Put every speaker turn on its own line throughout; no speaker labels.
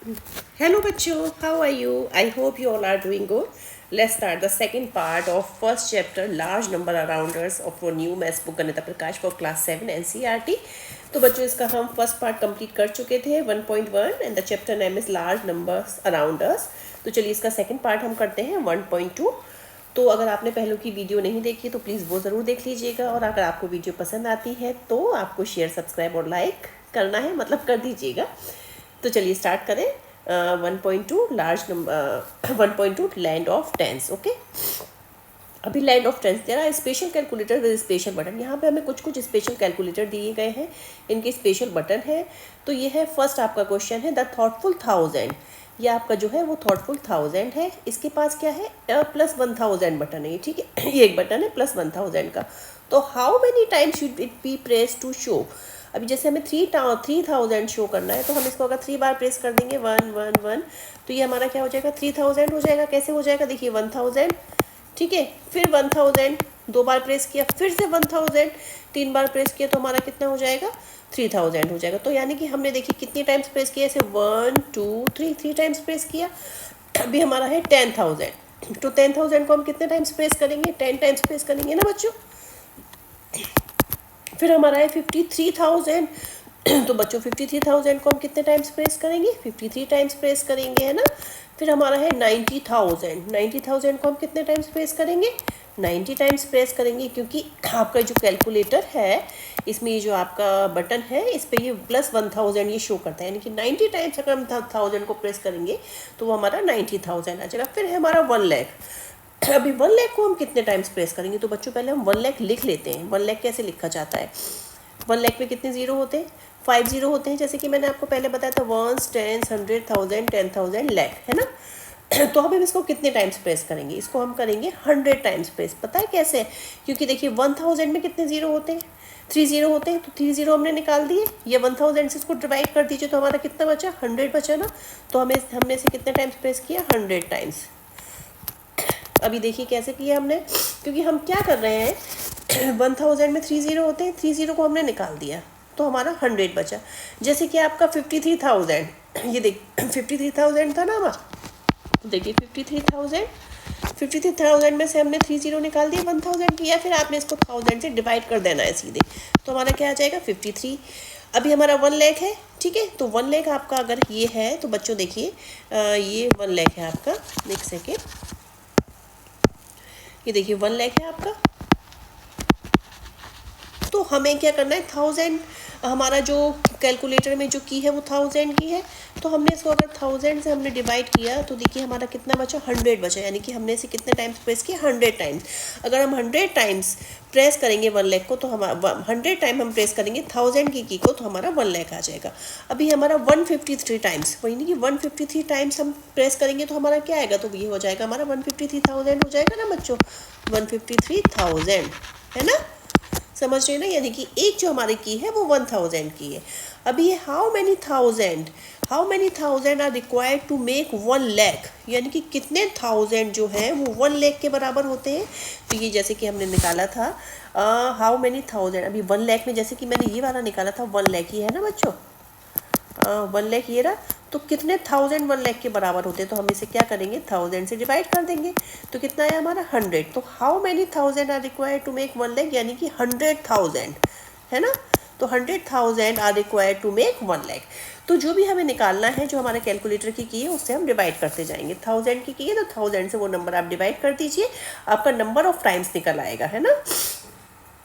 Hello bachcho, how are you? I hope you all are doing good. Let's start the second part of first chapter large number arounders of a new maths book गणिता Prakash for class 7 NCERT. तो बच्चों इसका हम first part complete कर चुके थे 1.1 and the chapter name is large numbers around us. तो चलिए इसका सेकंड पार्ट हम करते हैं 1.2. तो अगर आपने पहले की वीडियो नहीं देखी तो प्लीज़ वो ज़रूर देख लीजिएगा, और अगर आपको वीडियो पसंद आती है तो आपको शेयर सब्सक्राइब और लाइक करना है, मतलब कर दीजिएगा. तो चलिए स्टार्ट करें. 1.2 large number 1.2 land of tens. Okay, अभी लैंड ऑफ टेंस तेरा special calculator with special button. यहाँ पे हमें कुछ कुछ स्पेशल कैलकुलेटर दिए गए हैं, इनके स्पेशल बटन है. तो ये है फर्स्ट आपका क्वेश्चन है द थॉटफुल 1000. ये आपका जो है वो थॉटफुल 1000 है. इसके पास क्या है, प्लस 1000 बटन है. ठीक है, ये एक बटन है प्लस 1000 का. तो how many times should it be press to show. अभी जैसे हमें 3000 शो करना है, तो हम इसको अगर 3 बार प्रेस कर देंगे 1 1 1, तो ये हमारा क्या हो जाएगा 3000 हो जाएगा. कैसे हो जाएगा, देखिए 1000. ठीक है, फिर 1000 2 बार प्रेस किया, फिर से 1000 3 बार प्रेस किया, तो हमारा कितना हो जाएगा 3000 हो जाएगा. तो यानी कि हमने देखिए कितनी टाइम्स प्रेस किया, ऐसे 1 2 3 टाइम्स प्रेस किया. अभी हमारा है 10,000. तो 10,000 को हम कितने टाइम्स प्रेस करेंगे, 10 टाइम्स प्रेस करेंगे ना बच्चों. फिर हमारा है 53,000. तो बच्चों 53,000 को हम कितने टाइम्स प्रेस करेंगे, 53 टाइम्स प्रेस करेंगे, है ना. फिर हमारा है 90,000. 90,000 को हम कितने टाइम्स प्रेस करेंगे, 90 टाइम्स प्रेस करेंगे, क्योंकि आपका जो कैलकुलेटर है इसमें ये जो आपका बटन है इस पर ये प्लस 1000 ये शो करता है. यानी कि 90 टाइम्स अगर हम 1000 को प्रेस करेंगे तो वो हमारा 90,000 आ जाएगा. फिर है हमारा 1 लाख. अभी 1 लाख को हम कितने टाइम्स प्रेस करेंगे, तो बच्चों पहले हम 1 लाख लिख लेते हैं. 1 लाख कैसे लिखा जाता है, 1 लाख में कितने ज़ीरो होते हैं, 5 ज़ीरो होते हैं. जैसे कि मैंने आपको पहले बताया था 1 10 100 1000 10,000 लाख, है ना. तो अब हम इसको कितने टाइम्स प्रेस करेंगे, इसको हम करेंगे 100 टाइम्स प्रेस. पता है कैसे, क्योंकि देखिए 1000 में कितने ज़ीरो होते हैं, 3 ज़ीरो होते हैं. तो 3 ज़ीरो हमने निकाल दिए, ये 1000 से इसको डिवाइड कर दीजिए, तो हमारा कितना बचा 100 बचा ना. तो हमने इसे कितने टाइम्स प्रेस किया, 100 टाइम्स. अभी देखिए कैसे किया हमने, क्योंकि हम क्या कर रहे हैं 1000 में 3 ज़ीरो होते हैं, 3 ज़ीरो को हमने निकाल दिया तो हमारा 100 बचा. जैसे कि आपका 53,000, ये देख 53,000 था ना हमारा. तो देखिए 53,000 में से हमने 3 ज़ीरो निकाल दिया 1000 की, या फिर आपने इसको 1000 से डिवाइड कर देना है सीधे, तो हमारा क्या आ जाएगा 53. अभी हमारा 1 लाख है. ठीक है, तो 1 लाख आपका अगर ये है तो बच्चों देखिए ये 1 लाख है आपका. देख सके, ये देखिए 1 लाख है आपका. तो हमें क्या करना है 1000, हमारा जो कैलकुलेटर में जो की है वो 1000 की है. तो हमने इसको अगर 1000 से हमने डिवाइड किया तो देखिए हमारा कितना बचा 100 बचा. यानी कि हमने इसे कितने टाइम्स प्रेस किया 100 टाइम्स. अगर हम 100 टाइम्स प्रेस करेंगे 1 लाख को, तो हमारा 100 टाइम हम प्रेस करेंगे 1000 की को, तो हमारा 1 लाख आ जाएगा. अभी हमारा 153 टाइम्स, वही नहीं कि 153 टाइम्स हम प्रेस करेंगे तो हमारा क्या आएगा, तो ये हो जाएगा हमारा 153,000 हो जाएगा ना बच्चों. 153,000 है ना, समझ रहे हैं ना. यानी कि एक जो हमारी की है वो 1000 की है. अभी ये how many thousand are required to make 1 lakh. यानी कि कितने थाउजेंड जो है वो 1 लाख के बराबर होते हैं. तो ये जैसे कि हमने निकाला था हाउ मैनी थाउजेंड, अभी 1 लाख में जैसे कि मैंने ये वाला निकाला था 1 लाख ही है ना बच्चों. 1 लाख ये रहा. तो कितने 1 लाख के बराबर होते हैं, तो हम इसे क्या करेंगे 1000 से डिवाइड कर देंगे, तो कितना है हमारा 100. तो how many thousand are required to make 1 lakh, यानी कि 100,000 है ना. तो 100,000 are required to make 1 lakh. तो जो भी हमें निकालना है, जो हमारे कैलकुलेटर की है उससे हम डिवाइड करते जाएंगे. 1000 की है तो 1000 से वो नंबर आप डिवाइड कर दीजिए, आपका नंबर ऑफ टाइम्स निकल आएगा, है ना.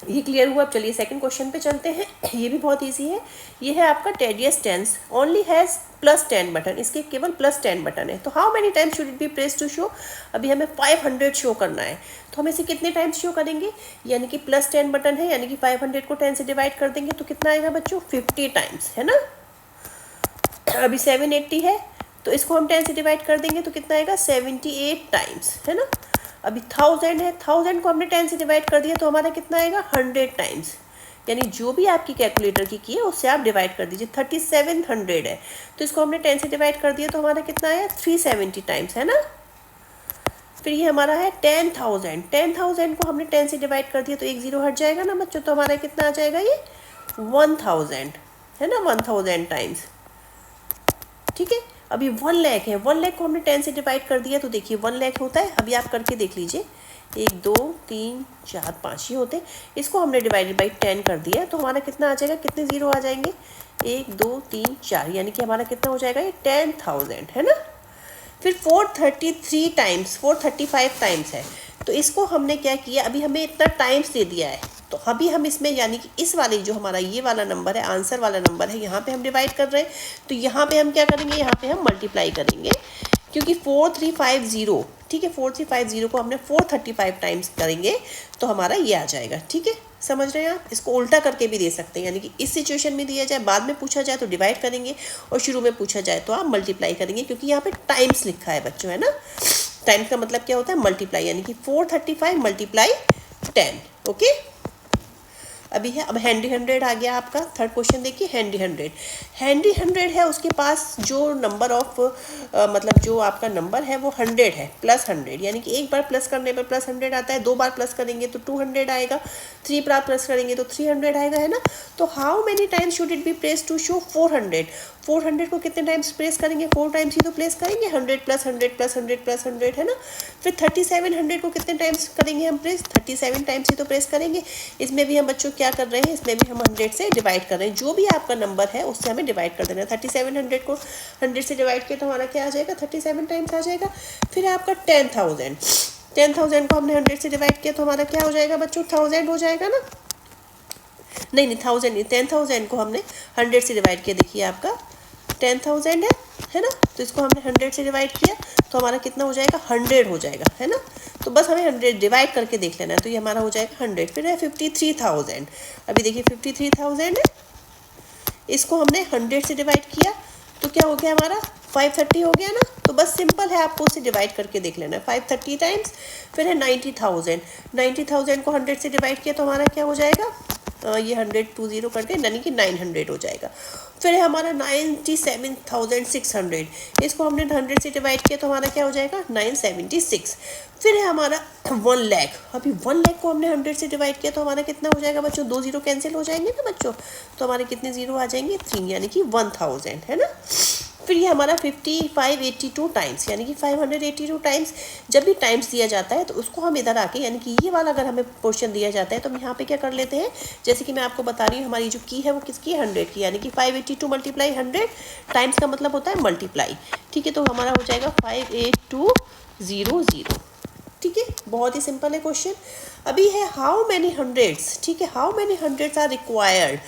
ये क्लियर हुआ. अब चलिए सेकंड क्वेश्चन पे चलते हैं. ये भी बहुत इजी है. ये है आपका tedious tens only has +10 button. इसके केवल +10 बटन है. तो how many times should it be press to show. अभी हमें 500 शो करना है, तो हम इसे कितने टाइम्स शो करेंगे, यानी कि +10 बटन है, यानी कि 500 को 10 से डिवाइड कर देंगे तो कितना आएगा बच्चों 50 टाइम्स, है ना. अभी 780 है, तो इसको हम 10 से डिवाइड कर देंगे तो कितना आएगा 78 टाइम्स, है ना. अभी 1000 है, 1000 को हमने 10 से डिवाइड कर दिया तो हमारा कितना आएगा 100 टाइम्स. यानी जो भी आपकी कैलकुलेटर की है उससे आप डिवाइड कर दीजिए. 3700 है, तो इसको हमने 10 से डिवाइड कर दिया तो हमारा कितना आया 370 टाइम्स, है ना. फिर ये हमारा है 10,000 को हमने 10 से डिवाइड कर दिया तो एक ज़ीरो हट जाएगा ना बच्चों, तो हमारा कितना आ जाएगा ये 1000, है ना, 1000 टाइम्स. ठीक है। अभी 1 लाख है, 1 लाख को हमने 10 से डिवाइड कर दिया, तो देखिए 1 लाख होता है, अभी आप करके देख लीजिए, 1 2 3 4 5 ही होते हैं। इसको हमने डिवाइडेड बाई 10 कर दिया, तो हमारा कितना आ जाएगा, कितने ज़ीरो आ जाएंगे, 1 2 3 4, यानी कि हमारा कितना हो जाएगा, ये 10,000 है ना। फिर 433 टाइम्स 435 टाइम्स है, तो इसको हमने क्या किया, अभी हमें इतना टाइम्स दे दिया है, तो अभी हम इसमें यानी कि इस वाले जो हमारा ये वाला नंबर है, आंसर वाला नंबर है, यहाँ पे हम डिवाइड कर रहे हैं, तो यहाँ पे हम क्या करेंगे, यहाँ पे हम मल्टीप्लाई करेंगे, क्योंकि 4350, ठीक है, 4350 को हमने 435 टाइम्स करेंगे तो हमारा ये आ जाएगा। ठीक है, समझ रहे हैं आप। इसको उल्टा करके भी दे सकते हैं, यानी कि इस सिचुएशन में दिया जाए, बाद में पूछा जाए तो डिवाइड करेंगे, और शुरू में पूछा जाए तो आप मल्टीप्लाई करेंगे, क्योंकि यहाँ पे टाइम्स लिखा है बच्चों, है ना। टाइम्स का मतलब क्या होता है, मल्टीप्लाई, यानी कि 435 मल्टीप्लाई 10। ओके, अभी है, अब हैंडी 100 आ गया आपका। थर्ड क्वेश्चन देखिए, हैंडी 100 है, उसके पास जो नंबर ऑफ मतलब जो आपका नंबर है वो 100 है, प्लस 100, यानी कि एक बार प्लस करने पर प्लस 100 आता है, 2 बार प्लस करेंगे तो 200 आएगा, 3 बार प्लस करेंगे तो 300 आएगा, है ना। तो how many times should it be press to show 400, 400 को कितने टाइम्स प्रेस करेंगे, 4 टाइम्स ही तो प्रेस करेंगे, 100 प्लस 100 प्लस 100 प्लस 100, है ना। फिर 3700 को कितने टाइम्स करेंगे हम प्रेस, 37 टाइम्स ही तो प्रेस करेंगे। इसमें भी हम बच्चों क्या कर रहे हैं, इसमें भी हम 100 से डिवाइड कर रहे हैं, जो भी आपका नंबर है उससे हमें डिवाइड कर देना है। 3700 को 100 से डिवाइड किया तो हमारा क्या आ जाएगा, 37 टाइम्स आ जाएगा। फिर आपका 10,000 को हमने 100 से डिवाइड किया तो हमारा क्या हो जाएगा बच्चों, 1000 हो जाएगा ना। नहीं 1000 नहीं, 10,000 को हमने 100 से डिवाइड किया, देखिए आपका 10,000 है ना। तो इसको हमने 100 से डिवाइड किया तो हमारा कितना हो जाएगा, 100 हो जाएगा, है ना। तो बस हमें 100 डिवाइड करके देख लेना है, तो ये हमारा हो जाएगा 100। फिर है 53,000, अभी देखिए 53,000 है, इसको हमने 100 से डिवाइड किया तो क्या हो गया हमारा, 530 हो गया ना। तो बस सिंपल है, आपको उसे डिवाइड करके देख लेना है, 530 टाइम्स। फिर है 90,000 को 100 से डिवाइड किया तो हमारा क्या हो जाएगा, ये 100 20 करके यानी कि 900 हो जाएगा। फिर है हमारा 97,600, इसको हमने 100 से डिवाइड किया तो हमारा क्या हो जाएगा, 976। फिर है हमारा 1 लाख, अभी 1 लाख को हमने 100 से डिवाइड किया तो हमारा कितना हो जाएगा बच्चों, 2 जीरो कैंसिल हो जाएंगे ना बच्चों, तो हमारे कितने जीरो आ जाएंगे, 3, यानी कि 1000, है ना। फिर ये हमारा 582 टाइम्स, यानी कि 582 टाइम्स। जब भी टाइम्स दिया जाता है तो उसको हम इधर आके, यानी कि ये वाला अगर हमें पोर्शन दिया जाता है तो हम यहाँ पे क्या कर लेते हैं, जैसे कि मैं आपको बता रही हूँ, हमारी जो की है वो किसकी है, 100 की, यानी कि 582 मल्टीप्लाई 100, टाइम्स का मतलब होता है मल्टीप्लाई। ठीक है, तो हमारा हो जाएगा 58200। ठीक है, बहुत ही सिंपल है क्वेश्चन। अभी है हाउ मैनी हंड्रेड्स, ठीक है, how many hundreds are required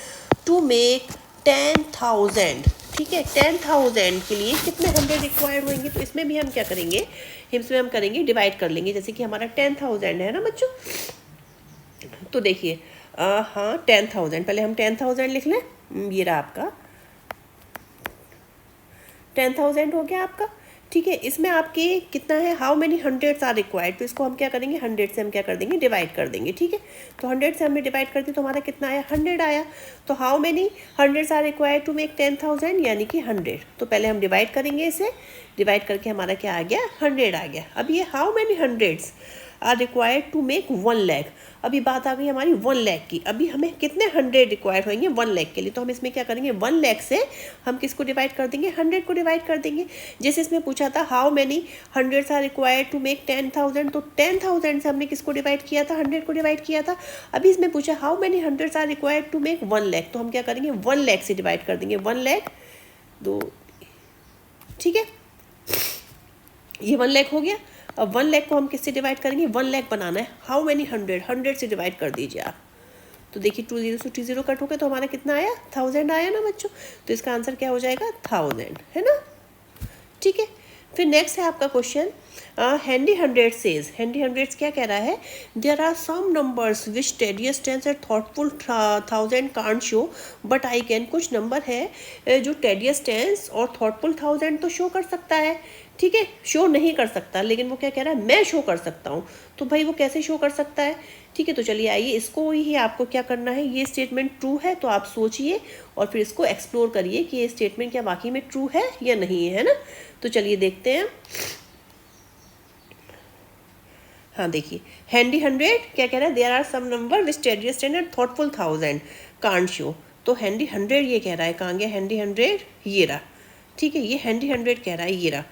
to make 10,000। ठीक है, 10,000 के लिए कितने 100 रिक्वायर्ड होंगे, तो इसमें भी हम क्या करेंगे, इसमें हम करेंगे डिवाइड कर लेंगे, जैसे कि हमारा 10,000 है ना बच्चों। तो देखिए हाँ 10,000, पहले हम 10,000 लिख लें, ये रहा आपका 10,000 हो गया आपका। ठीक है, इसमें आपके कितना है, how many hundreds are required, तो इसको हम क्या करेंगे, 100 से हम क्या कर देंगे, डिवाइड कर देंगे। ठीक है, तो 100 से हमने डिवाइड कर दी तो हमारा कितना आया, 100 आया। तो how many hundreds are required to make 10,000, यानी कि 100। तो पहले हम डिवाइड करेंगे, इसे डिवाइड करके हमारा क्या आ गया, 100 आ गया। अब ये how many hundreds are required to make 1 lakh, अभी बात आ गई हमारी 1 लाख की। अभी हमें कितने 100 रिक्वायर्ड होंगे 1 लाख के लिए, तो हम इसमें क्या करेंगे, 1 लाख से हम किसको डिवाइड कर देंगे, 100 को डिवाइड कर देंगे। जैसे इसमें पूछा था how many hundreds are required to make 10,000, तो 10,000 से हमने किसको डिवाइड किया था, 100 को डिवाइड किया था। अभी इसमें पूछा how many hundreds are required to make 1 lakh, तो हम क्या करेंगे, 1 लाख से डिवाइड कर देंगे, 1 लाख 2। ठीक है, ये 1 लाख हो गया। अब 1 लाख को हम किससे डिवाइड करेंगे, 1 लाख बनाना है, हाउ मेनी 100 से डिवाइड कर दीजिए आप। तो देखिए 2 जीरो से 2 जीरो कट हो गया तो हमारा कितना आया, 1000 आया ना बच्चों। तो इसका आंसर क्या हो जाएगा, 1000, है ना। ठीक है, फिर नेक्स्ट है आपका क्वेश्चन, हैंडी 100 सेज, हैंडी 100 क्या कह रहा है, there are some numbers which tedious tens and thoughtful 1000 can't show but I can, कुछ नंबर है जो टेडियस टेंस और थॉटफुल 1000 तो शो कर सकता है, ठीक है, शो नहीं कर सकता, लेकिन वो क्या कह रहा है, मैं शो कर सकता हूँ। तो भाई वो कैसे शो कर सकता है, ठीक है, तो चलिए आइए इसको ही आपको क्या करना है, ये स्टेटमेंट ट्रू है तो आप सोचिए और फिर इसको एक्सप्लोर करिए कि ये स्टेटमेंट क्या वाकई में ट्रू है या नहीं है ना। तो चलिए देखते हैं। हाँ देखिए, हैंडी 100 क्या कह रहा है, there are some number which tedious tens and thoughtful 1000 can't show. तो हैंडी 100 ये कह रहा है, कहाँ गया हैंडी 100, ये रहा, ठीक है, ये हैंडी 100 कह रहा है, ये रहा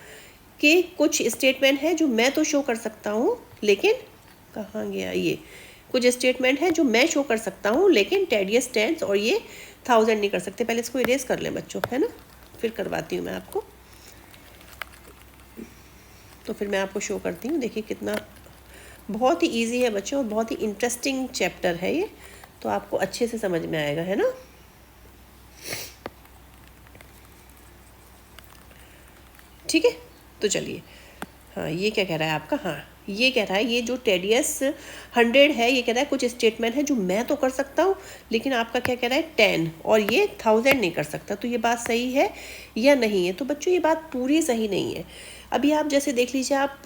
कि कुछ स्टेटमेंट है जो मैं तो शो कर सकता हूँ, लेकिन कहाँ गया ये, कुछ स्टेटमेंट है जो मैं शो कर सकता हूँ लेकिन टेडियस टेंस और ये 1000 नहीं कर सकते। पहले इसको इरेज कर लें बच्चों, है ना, फिर करवाती हूँ मैं आपको। तो फिर मैं आपको शो करती हूँ। देखिए कितना बहुत ही इजी है बच्चों, और बहुत ही इंटरेस्टिंग चैप्टर है ये, तो आपको अच्छे से समझ में आएगा, है ना। ठीक है, तो चलिए, हाँ ये क्या कह रहा है आपका, हाँ ये कह रहा है ये जो टेडियस 100 है, ये कह रहा है कुछ स्टेटमेंट है जो मैं तो कर सकता हूँ लेकिन आपका क्या कह रहा है 10, और ये 1000 नहीं कर सकता। तो ये बात सही है या नहीं है? तो बच्चों ये बात पूरी सही नहीं है। अभी आप जैसे देख लीजिए, आप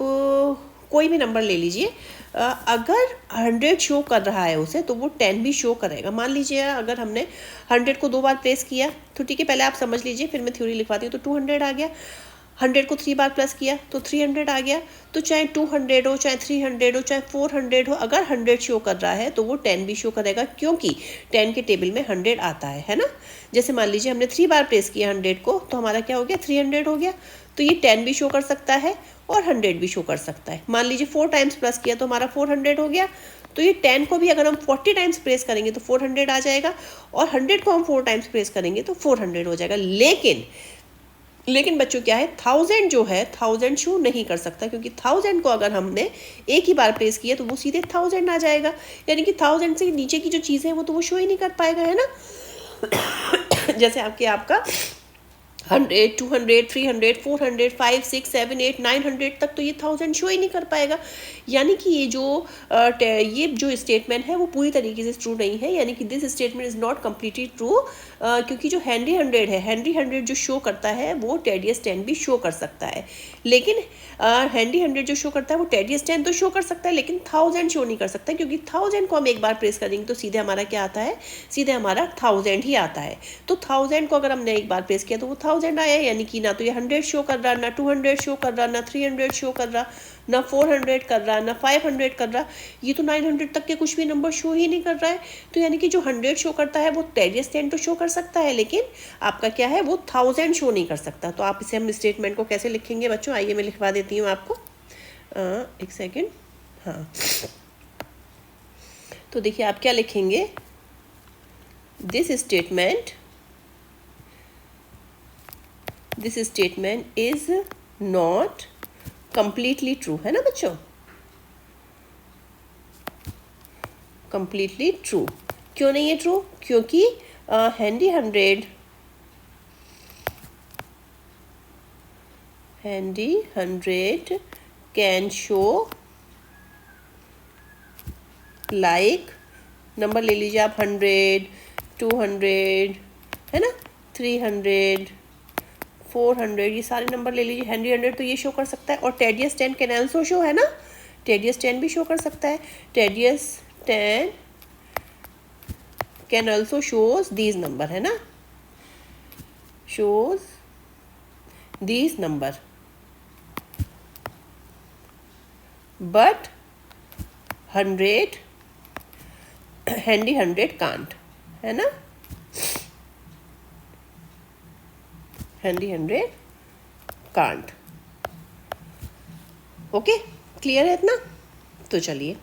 कोई भी नंबर ले लीजिए, अगर 100 शो कर रहा है उसे तो वो 10 भी शो करेगा। मान लीजिए अगर हमने 100 को 2 बार प्रेस किया, तो ठीक है, पहले आप समझ लीजिए फिर मैं थ्योरी लिखवाती हूँ। तो 200 आ गया, 100 को 3 बार प्लस किया तो 300 आ गया। तो चाहे 200 हो, चाहे 300 हो, चाहे 400 हो, अगर 100 शो कर रहा है तो वो 10 भी शो करेगा, क्योंकि 10 के टेबल में 100 आता है ना। जैसे मान लीजिए हमने 3 बार प्रेस किया 100 को, तो हमारा क्या हो गया, 300 हो गया। तो ये 10 भी शो कर सकता है और 100 भी शो कर सकता है। मान लीजिए 4 टाइम्स प्लस किया तो हमारा 400 हो गया। तो ये 10 को भी अगर हम 40 टाइम्स प्रेस करेंगे तो 400 आ जाएगा, और 100 को हम 4 टाइम्स प्रेस करेंगे तो 400 हो जाएगा। लेकिन बच्चों क्या है, 1000 जो है 1000 शो नहीं कर सकता, क्योंकि 1000 को अगर हमने एक ही बार प्रेस किया तो वो सीधे 1000 आ जाएगा, यानी कि 1000 से नीचे की जो चीज़ें हैं वो तो वो शो ही नहीं कर पाएगा, है ना। जैसे आपका 100, 200, 300, 400, 5, 6, 7, 8, 900 तक तो ये 1000 शो ही नहीं कर पाएगा। यानी कि ये जो स्टेटमेंट है वो पूरी तरीके से ट्रू नहीं है, यानी कि this statement is not completely true, क्योंकि जो हैंडी 100 जो शो करता है वो टेडियस 10 भी शो कर सकता है। लेकिन हैंडी 100 जो शो करता है वो टेडियस 10 तो शो कर सकता है, लेकिन 1000 शो नहीं कर सकता, क्योंकि 1000 को हम एक बार प्रेस करेंगे तो सीधे हमारा क्या आता है, सीधे हमारा 1000 ही आता है। तो 1000 को अगर हमने एक बार प्रेस किया तो वो 1000 आया, यानी कि ना तो ये 100 शो कर रहा, ना 200 शो कर रहा, ना 300 शो कर रहा, ना 400 कर रहा, ना 500 कर रहा, ये तो 900 तक के कुछ भी नंबर शो ही नहीं कर रहा है। तो यानी कि जो 100 शो करता है वो टेडियस 10 तो शो कर सकता है, लेकिन आपका क्या है, वो 1000 शो नहीं कर सकता। तो आप इसे हम स्टेटमेंट को कैसे लिखेंगे बच्चों, आइए मैं लिखवा देती हूँ आपको, एक सेकेंड। हाँ, तो देखिए आप क्या लिखेंगे, this statement is not completely true, है ना बच्चों, कंप्लीटली ट्रू। क्यों नहीं है ट्रू, क्योंकि handy 100 can show like, number ले लीजिए आप, 100, 200, है ना, 300, 400, ये सारे नंबर ले लीजिए। हैंडी 100 तो ये शो कर सकता है, और टेडियस 10 कैन आल्सो शो, है ना, टेडियस 10 भी शो कर सकता है। Tedious 10 can also shows these number, है ना, shows these number, but 100 handy 100 can't, है ना, हैंडी 100 कांट। ओके, क्लियर है इतना? तो चलिए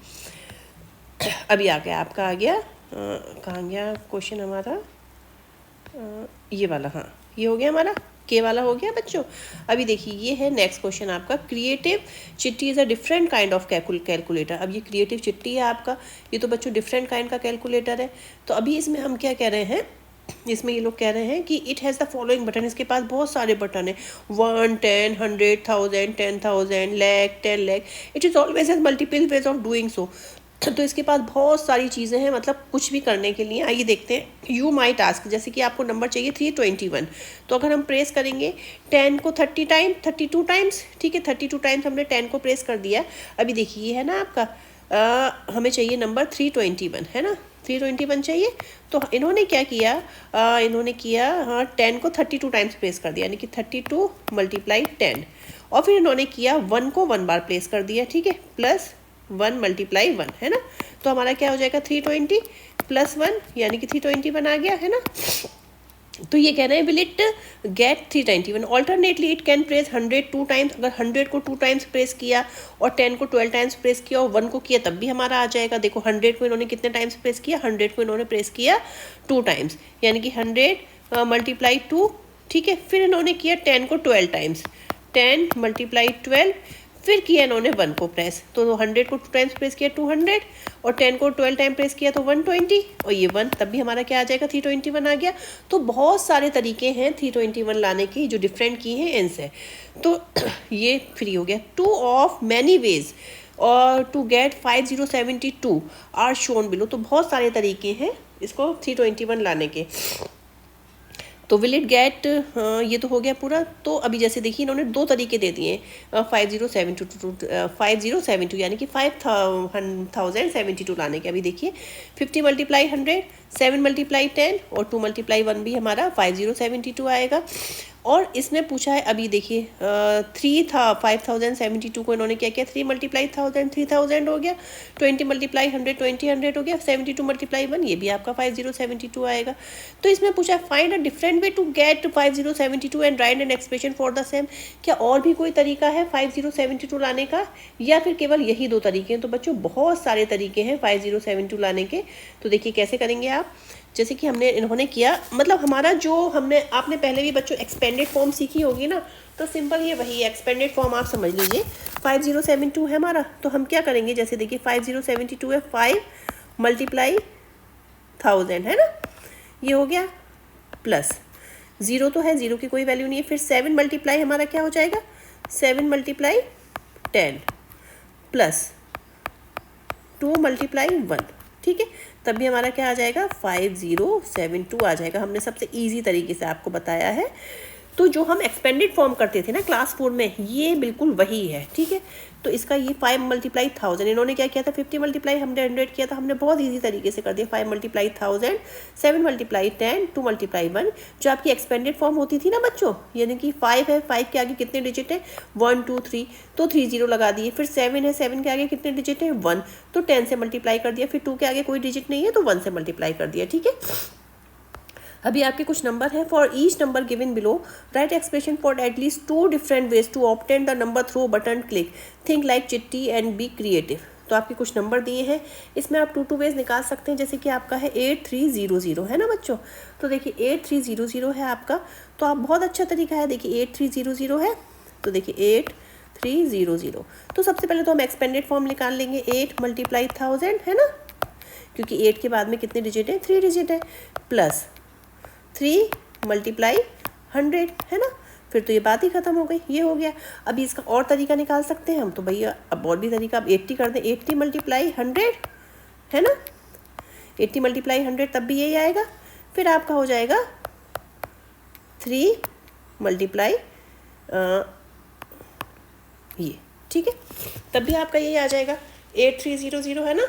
अभी आ गया आपका, कहाँ गया क्वेश्चन हमारा, ये वाला, हाँ ये हो गया हमारा, के वाला हो गया बच्चों। अभी देखिए ये है नेक्स्ट क्वेश्चन आपका, क्रिएटिव चिट्ठी is a different kind of calculator. अब ये क्रिएटिव चिट्ठी है आपका, ये तो बच्चों डिफरेंट काइंड का कैलकुलेटर है। तो अभी इसमें हम क्या कह रहे हैं, इसमें ये लोग कह रहे हैं कि it has the following button, इसके पास बहुत सारे बटन है, 1, 10, 100, 1000, 10,000, lakh, 10 lakh, it is always has multiple ways of doing so. तो इसके पास बहुत सारी चीज़ें हैं, मतलब कुछ भी करने के लिए। आइए देखते हैं, यू माइट आस्क, जैसे कि आपको नंबर चाहिए 321, तो अगर हम प्रेस करेंगे 10 को 32 टाइम्स, ठीक है, 32 टाइम्स हमने 10 को प्रेस कर दिया। अभी देखिए ये है ना आपका, हमें चाहिए नंबर 321, है ना, 321 चाहिए। तो इन्होंने क्या किया, इन्होंने किया, हाँ 10 को 32 टाइम्स प्रेस कर दिया, यानी कि 32 × 10, और फिर इन्होंने किया 1 को 1 बार प्रेस कर दिया, ठीक है, +1 × 1, है ना। तो हमारा क्या हो जाएगा, 320 + 1, यानी कि 321 आ गया, है ना। तो ये कह रहे हैं will it get 391। Alternately it can press 100 2 times. अगर 100 को 2 टाइम्स प्रेस किया और 10 को 12 टाइम्स प्रेस किया और 1 को किया तब भी हमारा आ जाएगा। देखो 100 को इन्होंने कितने टाइम्स प्रेस किया, 100 को इन्होंने प्रेस किया 2 टाइम्स, यानी कि 100 मल्टीप्लाई 2, ठीक है। फिर इन्होंने किया 10 को 12 टाइम्स, 10 मल्टीप्लाई 12, फिर किया इन्होंने 1 को प्रेस, तो 100 को 2 टाइम्स प्रेस किया 200 और 10 को 12 टाइम प्रेस किया तो 120 और ये 1, तब भी हमारा क्या आ जाएगा 321 आ गया। तो बहुत सारे तरीके हैं 321 लाने की जो डिफरेंट की हैं एन से। तो ये फ्री हो गया। 2 ऑफ मैनी वेज और to get 5072 are shown below. तो बहुत सारे तरीके हैं इसको 321 लाने के। तो विल इट गेट, ये तो हो गया पूरा। तो अभी जैसे देखिए इन्होंने 2 तरीके दे दिए 5072 यानी कि 5072 लाने के। अभी देखिए 50 मल्टीप्लाई 100, 7 मल्टीप्लाई 10 और 2 मल्टीप्लाई 1 भी हमारा 5072 आएगा। और इसमें पूछा है अभी देखिए 3 था 5072 को इन्होंने क्या किया 3 मल्टीप्लाई 1000 3000 हो गया, 20 मल्टीप्लाई 100 20 100 हो गया, 72 मल्टीप्लाई 1 ये भी आपका 5072 आएगा। तो इसमें पूछा है find a different way to get 5072 and write an expression for the same. क्या और भी कोई तरीका है 5072 लाने का या फिर केवल यही 2 तरीके हैं? तो बच्चों बहुत सारे तरीके हैं 5072 लाने के। तो देखिए कैसे करेंगे आप। जैसे कि इन्होंने किया, मतलब हमारा जो आपने पहले भी बच्चों एक्सपेंडेड फॉर्म सीखी होगी ना, तो सिंपल ये वही एक्सपेंडेड फॉर्म आप समझ लीजिए। 5072 है हमारा, तो हम क्या करेंगे, जैसे देखिए 5072 है 5 मल्टीप्लाई 1000 है ना, ये हो गया, प्लस 0 तो है, 0 की कोई वैल्यू नहीं है। फिर 7 मल्टीप्लाई हमारा क्या हो जाएगा 7 मल्टीप्लाई 10 प्लस 2 मल्टीप्लाई 1, ठीक है। तब भी हमारा क्या आ जाएगा 5072 आ जाएगा। हमने सबसे इजी तरीके से आपको बताया है। तो जो हम एक्सपेंडेड फॉर्म करते थे ना क्लास 4 में, ये बिल्कुल वही है, ठीक है। तो इसका ये 5 मल्टीप्लाई 1000, इन्होंने क्या किया था 50 मल्टीप्लाई 100 किया था, हमने बहुत इजी तरीके से कर दिया। 5 मल्टीप्लाई 1000, 7 मल्टीप्लाई 10, 2 मल्टीप्लाई 1, जो आपकी एक्सपेंडेड फॉर्म होती थी ना बच्चों, यानी कि 5 है, 5 के आगे कितने डिजिट है 1 2 3, तो 30 लगा दिए। फिर 7 है, 7 के आगे कितने डिजिट है 1, तो 10 से मल्टीप्लाई कर दिया। फिर 2 के आगे कोई डिजिट नहीं है तो 1 से मल्टीप्लाई कर दिया, ठीक है। अभी आपके कुछ नंबर है। For each number given below write expression for at least 2 different ways to obtain the number through button click, think like चिट्टी एंड बी क्रिएटिव। तो आपके कुछ नंबर दिए हैं, इसमें आप 2 वेज निकाल सकते हैं। जैसे कि आपका है 8300 है ना बच्चों, तो देखिए 8300 है आपका, तो आप बहुत अच्छा तरीका है। देखिए 8300 है, तो देखिए 8300, तो सबसे पहले तो हम एक्सपेंडेड फॉर्म निकाल लेंगे। 8 मल्टीप्लाई 1000 है ना, क्योंकि 8 के बाद में कितने डिजिट है 3 डिजिट है, प्लस 3 मल्टीप्लाई 100 है ना। फिर तो ये बात ही खत्म हो गई, ये हो गया। अभी इसका और तरीका निकाल सकते हैं हम, तो भैया अब और भी तरीका, अब 80 कर दें, 80 मल्टीप्लाई 100 है ना, 80 मल्टीप्लाई 100 तब भी यही आएगा। फिर आपका हो जाएगा 3 मल्टीप्लाई ये, ठीक है, तब भी आपका यही आ जाएगा 8300 है ना।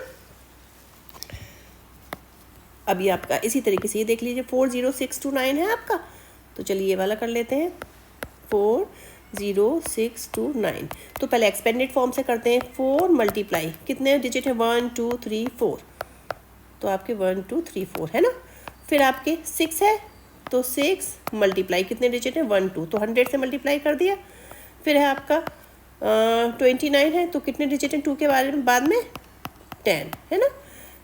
अभी आपका इसी तरीके से ये देख लीजिए 40629 है आपका, तो चलिए ये वाला कर लेते हैं 40629। तो पहले एक्सपेंडेड फॉर्म से करते हैं। 4 मल्टीप्लाई कितने डिजिट है 1 2 3 4, तो आपके 1 2 3 4 है ना। फिर आपके 6 है, तो 6 मल्टीप्लाई कितने डिजिट है 1 2, तो 100 से मल्टीप्लाई कर दिया। फिर है आपका 29 है, तो कितने डिजिट है 2 के बाद में 10 है ना।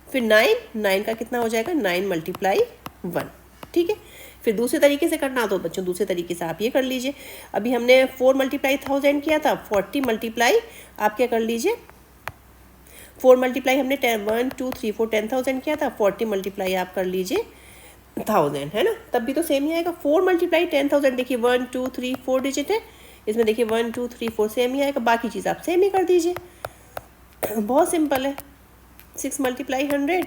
फिर 9 का कितना हो जाएगा 9 मल्टीप्लाई 1, ठीक है। फिर दूसरे तरीके से करना तो बच्चों दूसरे तरीके से आप ये कर लीजिए। अभी हमने 4 मल्टीप्लाई 1000 किया था, 40 मल्टीप्लाई आप क्या कर लीजिए, 4 मल्टीप्लाई हमने 1 2 3 4 10,000 किया था, 40 मल्टीप्लाई आप कर लीजिए 1000 है ना, तब भी तो सेम ही आएगा। 4 मल्टीप्लाई 10,000 देखिए 1 2 3 4 डिजिट है, इसमें देखिए 1 2 3 4 सेम ही आएगा, बाकी चीज़ आप सेम ही कर दीजिए, बहुत सिंपल है। 6 मल्टीप्लाई 100,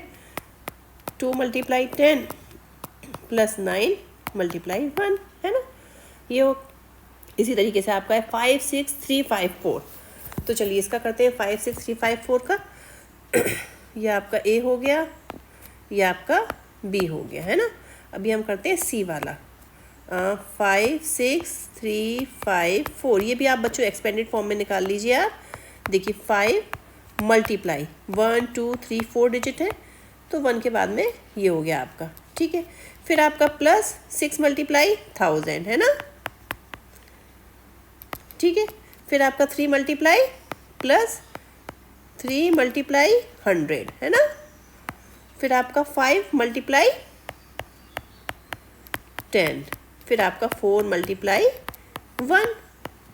2 मल्टीप्लाई 10 प्लस 9 मल्टीप्लाई 1 है ना, ये हो। इसी तरीके से आपका है 56354। तो चलिए इसका करते हैं 56354 का। ये आपका ए हो गया, ये आपका बी हो गया है ना। अभी हम करते हैं सी वाला 56354। ये भी आप बच्चों एक्सपेंडेड फॉर्म में निकाल लीजिए आप। देखिए 5 मल्टीप्लाई 1 2 3 4 डिजिट है, तो 1 के बाद में ये हो गया आपका, ठीक है। फिर आपका प्लस 6 मल्टीप्लाई 1000 है ना, ठीक है। फिर आपका 3 मल्टीप्लाई प्लस 3 मल्टीप्लाई 100 है ना। फिर आपका 5 मल्टीप्लाई 10, फिर आपका 4 मल्टीप्लाई 1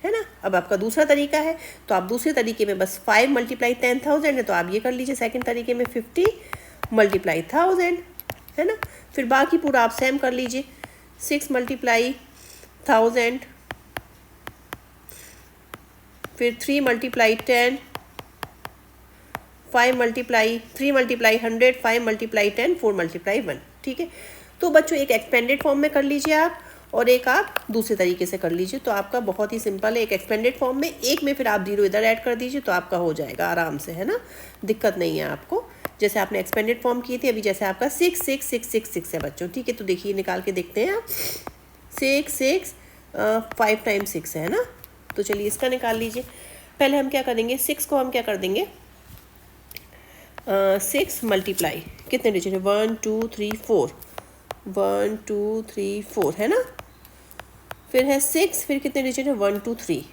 है ना। अब आपका दूसरा तरीका है, तो आप दूसरे तरीके में बस 5 मल्टीप्लाई 10,000 है, तो आप ये कर लीजिए। सेकंड तरीके में 50 मल्टीप्लाई 1000 है ना। फिर बाकी पूरा आप सेम कर लीजिए, 6 मल्टीप्लाई 1000, फिर 3 multiply 10, 5 multiply 3 multiply 100, 5 multiply 10, 4 multiply 1, ठीक है। तो बच्चों एक एक्सपेंडेड फॉर्म में कर लीजिए आप, और एक आप दूसरे तरीके से कर लीजिए। तो आपका बहुत ही सिंपल है, एक एक्सपेंडेड फॉर्म में, एक में फिर आप 0 इधर ऐड कर दीजिए, तो आपका हो जाएगा आराम से, है ना, दिक्कत नहीं है आपको। जैसे आपने एक्सपेंडेड फॉर्म की थी, अभी जैसे आपका 6 6 6 6 6 है बच्चों, ठीक है। तो देखिए निकाल के देखते हैं आप, 6 6 5 टाइम्स 6 है ना। तो चलिए इसका निकाल लीजिए। पहले हम क्या करेंगे, 6 को हम क्या कर देंगे, 6 मल्टीप्लाई कितने डिजिट है, 1 2 3 4, 1 2 3 4 है ना। फिर है 6, फिर कितने डिजिट है, 1 2 3,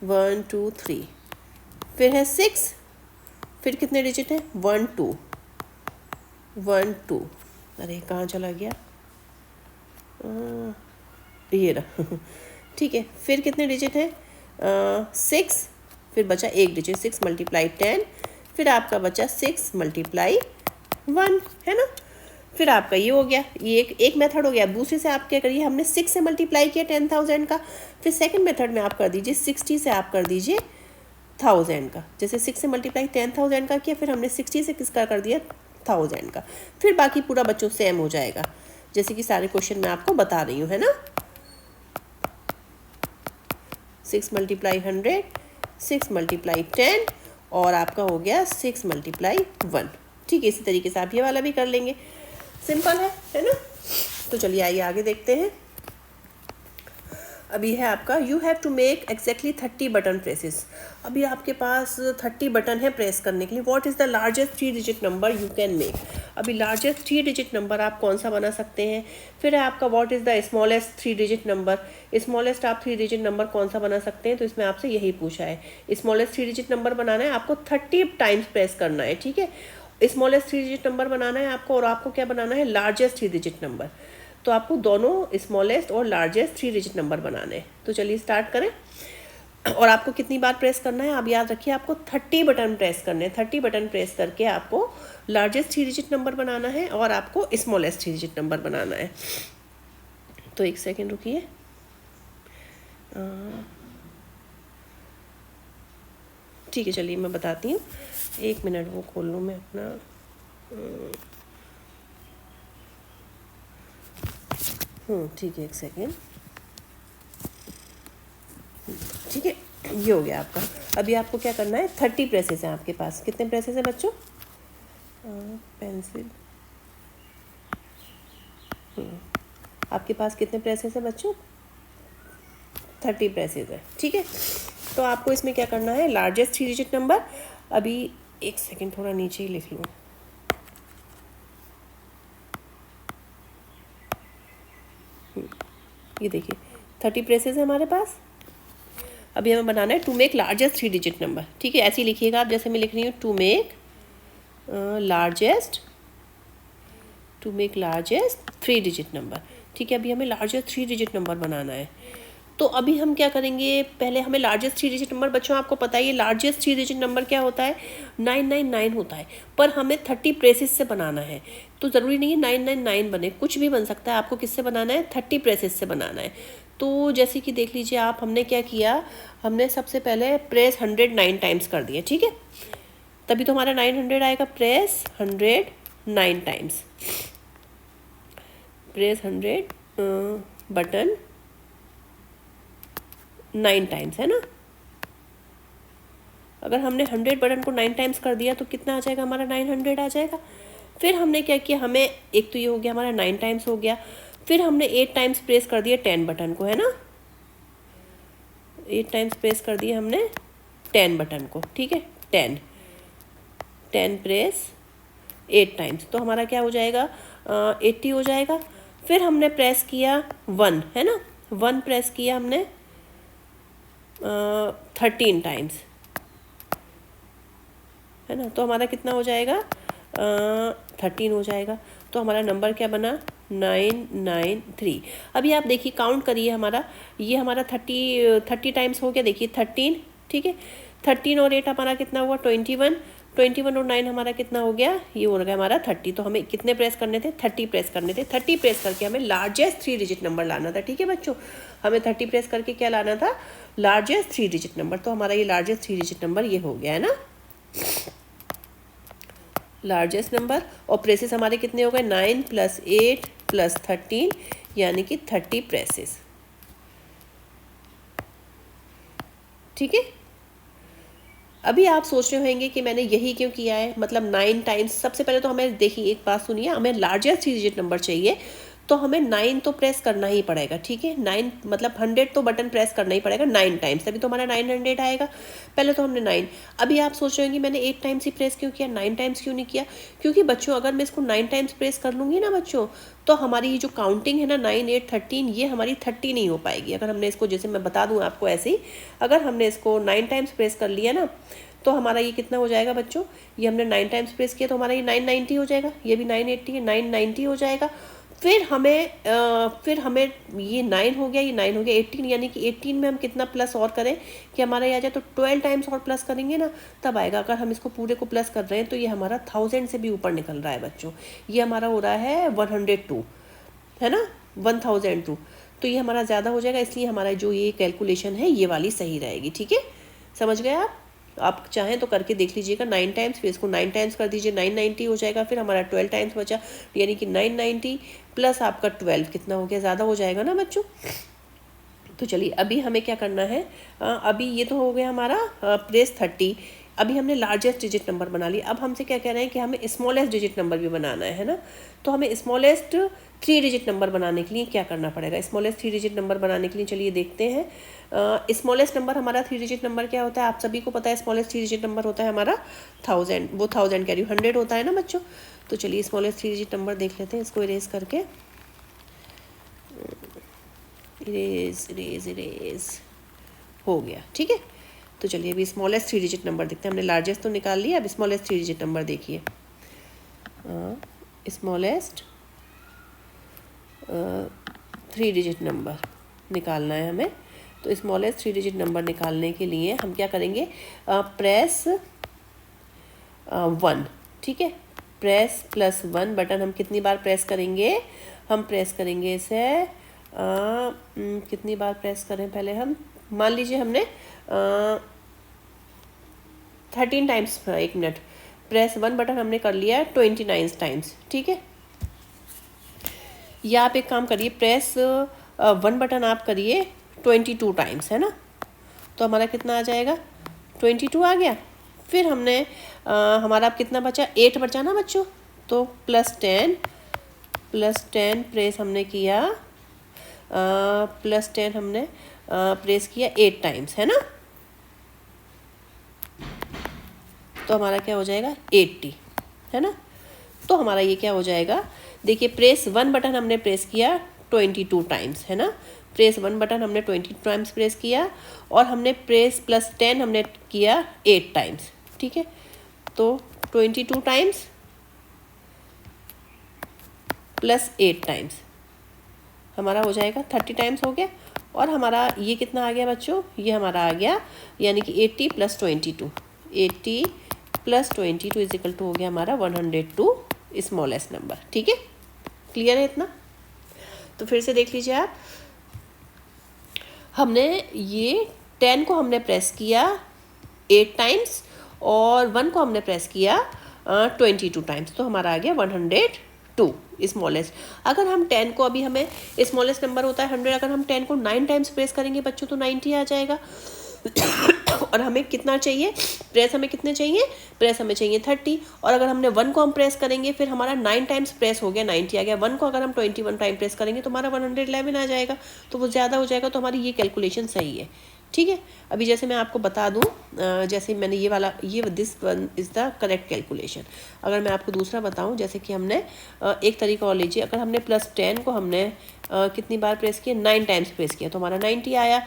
1 2 3, फिर है 6, फिर कितने डिजिट है, 1 2 1 2, अरे कहाँ चला गया, ये रहा ठीक है। फिर कितने डिजिट है, 6, फिर बचा एक डिजिट, 6 मल्टीप्लाई 10, फिर आपका बचा 6 मल्टीप्लाई 1 है ना। फिर आपका ये हो गया, ये एक मेथड हो गया। दूसरे से आप क्या करिए, हमने 6 से मल्टीप्लाई किया 10,000 का, फिर सेकंड मेथड में आप कर दीजिए 60 से आप कर दीजिए 1000 का। जैसे 6 से मल्टीप्लाई 10,000 का किया, फिर हमने 60 से किसका कर दिया, 1000 का। फिर बाकी पूरा बच्चों सेम हो जाएगा, जैसे कि सारे क्वेश्चन मैं आपको बता रही हूँ, है ना। 6 मल्टीप्लाई 100, 6 मल्टीप्लाई 10, और आपका हो गया 6 मल्टीप्लाई 1, ठीक है। इसी तरीके से आप ये वाला भी कर लेंगे, सिंपल है ना। तो चलिए आइए आगे देखते हैं। अभी है आपका, you have to make exactly 30 button presses. अभी आपके पास 30 बटन है प्रेस करने के लिए। What is the largest 3 digit number you can make. अभी लार्जेस्ट 3 डिजिट नंबर आप कौन सा बना सकते हैं। फिर है आपका, what is the smallest 3 digit number. Smallest आप 3 डिजिट नंबर कौन सा बना सकते हैं, तो इसमें आपसे यही पूछा है। स्मॉलेस्ट 3 डिजिट नंबर बनाना है आपको, 30 टाइम्स प्रेस करना है, ठीक है। स्मॉलेस्ट 3 डिजिट नंबर बनाना है आपको, और आपको क्या बनाना है, लार्जेस्ट 3 डिजिट नंबर। तो आपको दोनों स्मॉलेस्ट और लार्जेस्ट 3 डिजिट नंबर बनाने हैं। तो चलिए स्टार्ट करें। और आपको कितनी बार प्रेस करना है, आप याद रखिए, आपको 30 बटन प्रेस करने हैं। 30 बटन प्रेस करके आपको लार्जेस्ट 3 डिजिट नंबर बनाना है, और आपको स्मॉलेस्ट 3 डिजिट नंबर बनाना है। तो एक सेकेंड रुकिए, ठीक है, चलिए मैं बताती हूँ। 1 मिनट वो खोल लूँ मैं अपना, ठीक है, 1 सेकेंड, ठीक है। ये हो गया आपका। अभी आपको क्या करना है, 30 प्रेसेस हैं आपके पास। कितने प्रेसेस हैं बच्चों, पेंसिल, आपके पास कितने प्रेसेस हैं बच्चों, 30 प्रेसेस है, ठीक है। तो आपको इसमें क्या करना है, लार्जेस्ट 3 डिजिट नंबर। अभी 1 सेकेंड, थोड़ा नीचे ही लिख लूँ। ये देखिए 30 प्रेसेस है हमारे पास। अभी हमें बनाना है to make largest 3 digit number, ठीक है। ऐसे ही लिखिएगा आप, जैसे मैं लिख रही हूँ, to make largest 3 digit number, ठीक है। अभी हमें लार्जेस्ट 3 डिजिट नंबर बनाना है। तो अभी हम क्या करेंगे, पहले हमें लार्जेस्ट 3 डिजिट नंबर, बच्चों आपको पता है ये लार्जेस्ट 3 डिजिट नंबर क्या होता है, 999 होता है। पर हमें 30 प्रेसेस से बनाना है, तो ज़रूरी नहीं है 999 बने, कुछ भी बन सकता है। आपको किससे बनाना है, 30 प्रेसेस से बनाना है। तो जैसे कि देख लीजिए आप, हमने क्या किया, हमने सबसे पहले प्रेस 109 टाइम्स कर दिया, ठीक है। तभी तो हमारा 900 आएगा। Press 109 times, press 100 button 9 times, है ना। अगर हमने 100 बटन को 9 टाइम्स कर दिया तो कितना आ जाएगा, हमारा 900 आ जाएगा। फिर हमने क्या किया, हमें एक तो ये हो गया, हमारा 9 टाइम्स हो गया। फिर हमने 8 टाइम्स प्रेस कर दिया 10 बटन को, है ना। 8 टाइम्स प्रेस कर दिया हमने 10 बटन को, ठीक है। 10 प्रेस 8 टाइम्स, तो हमारा क्या हो जाएगा, 80 हो जाएगा। फिर हमने प्रेस किया 1, है ना, 1 प्रेस किया हमने 13 टाइम्स, है ना, तो हमारा कितना हो जाएगा 13 हो जाएगा। तो हमारा नंबर क्या बना 993। अभी आप देखिए काउंट करिए, हमारा ये हमारा 30 टाइम्स हो गया, देखिए 13, ठीक है, 13 और 8 हमारा कितना हुआ 21, 21 और 9 हमारा कितना हो गया, ये हो गया हमारा 30। तो हमें कितने प्रेस करने थे 30 प्रेस करने थे। 30 प्रेस करके हमें लार्जेस्ट 3 डिजिट नंबर लाना था, ठीक है बच्चों, हमें 30 प्रेस करके क्या लाना था, लार्जेस्ट 3 डिजिट नंबर। तो हमारा ये लार्जेस्ट 3 डिजिट नंबर ये हो गया है ना, लार्जेस्ट नंबर। और प्रेसेस हमारे कितने हो गए 9 + 8 + 13 यानी कि 30 प्रेसेस, ठीक है। अभी आप सोच रहे होंगे कि मैंने यही क्यों किया है, मतलब 9 टाइम्स। सबसे पहले तो हमें देखिए एक बात सुनिए, हमें लार्जेस्ट 3 डिजिट नंबर चाहिए तो हमें 9 तो प्रेस करना ही पड़ेगा, ठीक है। 9 मतलब 100 तो बटन प्रेस करना ही पड़ेगा 9 टाइम्स, तभी तो हमारा 900 आएगा। पहले तो हमने 9। अभी आप सोच रहे होंगे मैंने 8 टाइम्स ही प्रेस क्यों किया, 9 टाइम्स क्यों नहीं किया, क्योंकि बच्चों अगर मैं इसको 9 टाइम्स प्रेस कर लूँगी ना बच्चों, तो हमारी ये जो काउंटिंग है ना 9, 8, 13, ये हमारी 30 नहीं हो पाएगी। अगर हमने इसको, जैसे मैं बता दूँ आपको ऐसे ही, अगर हमने इसको 9 टाइम्स प्रेस कर लिया ना, तो हमारा ये कितना हो जाएगा बच्चों, ये हमने 9 टाइम्स प्रेस किया तो हमारा ये 990 हो जाएगा, ये भी 980 है, 990 हो जाएगा। फिर हमें ये 9 हो गया, ये 9 हो गया, 18, यानी कि 18 में हम कितना प्लस और करें कि हमारा ये आ जाए, तो 12 टाइम्स और प्लस करेंगे ना तब आएगा। अगर हम इसको पूरे को प्लस कर रहे हैं तो ये हमारा 1000 से भी ऊपर निकल रहा है बच्चों, ये हमारा हो रहा है 102, है ना, 1002। तो ये हमारा ज़्यादा हो जाएगा, इसलिए हमारा जो ये कैलकुलेशन है ये वाली सही रहेगी, ठीक है, समझ गए आप चाहें तो करके देख लीजिएगा 9 टाइम्स, फिर इसको 9 टाइम्स कर दीजिए 990 हो जाएगा। फिर हमारा 12 टाइम्स बचा, यानी कि 990 प्लस आपका 12 कितना हो गया, ज़्यादा हो जाएगा ना बच्चों। तो चलिए अभी हमें क्या करना है, अभी ये तो हो गया हमारा प्रेस 30। अभी हमने लार्जेस्ट डिजिट नंबर बना लिया, अब हमसे क्या कह रहे हैं कि हमें स्मॉलेस्ट डिजिट नंबर भी बनाना है ना। तो हमें स्मॉलेस्ट 3 डिजिट नंबर बनाने के लिए क्या करना पड़ेगा, स्मॉलेस्ट 3 डिजिट नंबर बनाने के लिए चलिए देखते हैं। स्मॉलेस्ट नंबर हमारा 3 डिजिट नंबर क्या होता है, आप सभी को पता है, स्मॉलेस्ट 3 डिजिट नंबर होता है हमारा 1000, वो 1000 कैरी 100 होता है ना बच्चों। तो चलिए स्मॉलेस्ट 3 डिजिट नंबर देख लेते हैं, इसको इरेज करके, इरेज हो गया, ठीक है। तो चलिए अभी स्मॉलेस्ट 3 डिजिट नंबर देखते हैं, हमने लार्जेस्ट तो निकाल लिया, अब स्मॉलेस्ट 3 डिजिट नंबर देखिए। स्मॉलेस्ट 3 डिजिट नंबर निकालना है हमें। तो स्मॉलेस्ट 3 डिजिट नंबर निकालने के लिए हम क्या करेंगे, प्रेस 1, ठीक है, प्रेस +1 बटन हम कितनी बार प्रेस करेंगे, हम प्रेस करेंगे इसे कितनी बार प्रेस करें, पहले हम मान लीजिए हमने 13 टाइम्स, 1 मिनट, प्रेस 1 बटन हमने कर लिया 29 टाइम्स, ठीक है। या आप एक काम करिए, प्रेस 1 बटन आप करिए 22 टाइम्स, है ना, तो हमारा कितना आ जाएगा 22 आ गया। फिर हमने हमारा अब कितना बचा 8 बचा ना बच्चों, तो +10 प्रेस हमने किया, +10 हमने प्रेस किया 8 टाइम्स, है ना, तो हमारा क्या हो जाएगा 80, है ना। तो हमारा ये क्या हो जाएगा, देखिए प्रेस 1 बटन हमने प्रेस किया 22 टाइम्स, है ना, प्रेस 1 बटन हमने 22 टाइम्स प्रेस किया, और हमने प्रेस +10 हमने किया 8 टाइम्स, ठीक है। तो 22 टाइम्स +8 टाइम्स हमारा हो जाएगा 30 टाइम्स हो गया। और हमारा ये कितना आ गया बच्चों, ये हमारा आ गया, यानी कि 80 + 22, 80 + 22 इज इक्वल टू हो गया हमारा 102 स्मॉलेस्ट नंबर, ठीक है, क्लियर है इतना। तो फिर से देख लीजिए आप, हमने ये 10 को हमने प्रेस किया 8 टाइम्स, और 1 को हमने प्रेस किया 22 टाइम्स, तो हमारा आ गया 102 स्मॉलेस्ट। अगर हम 10 को, अभी हमें स्मॉलेस्ट नंबर होता है 100, अगर हम 10 को 9 टाइम्स प्रेस करेंगे बच्चों तो 90 आ जाएगा। और हमें कितना चाहिए, प्रेस हमें कितने चाहिए, प्रेस हमें चाहिए 30, और अगर हमने 1 को हम प्रेस करेंगे, फिर हमारा 9 टाइम्स प्रेस हो गया 90 आ गया। 1 को अगर हम 21 टाइम प्रेस करेंगे तो हमारा 111 आ जाएगा, तो वो ज़्यादा हो जाएगा। तो हमारी ये कैलकुलेशन सही है, ठीक है। अभी जैसे मैं आपको बता दूं, जैसे मैंने ये वाला, ये this one is the correct calculation. अगर मैं आपको दूसरा बताऊं, जैसे कि हमने एक तरीका और लीजिए, अगर हमने +10 को हमने कितनी बार प्रेस किया, 9 टाइम्स प्रेस किया तो हमारा 90 आया।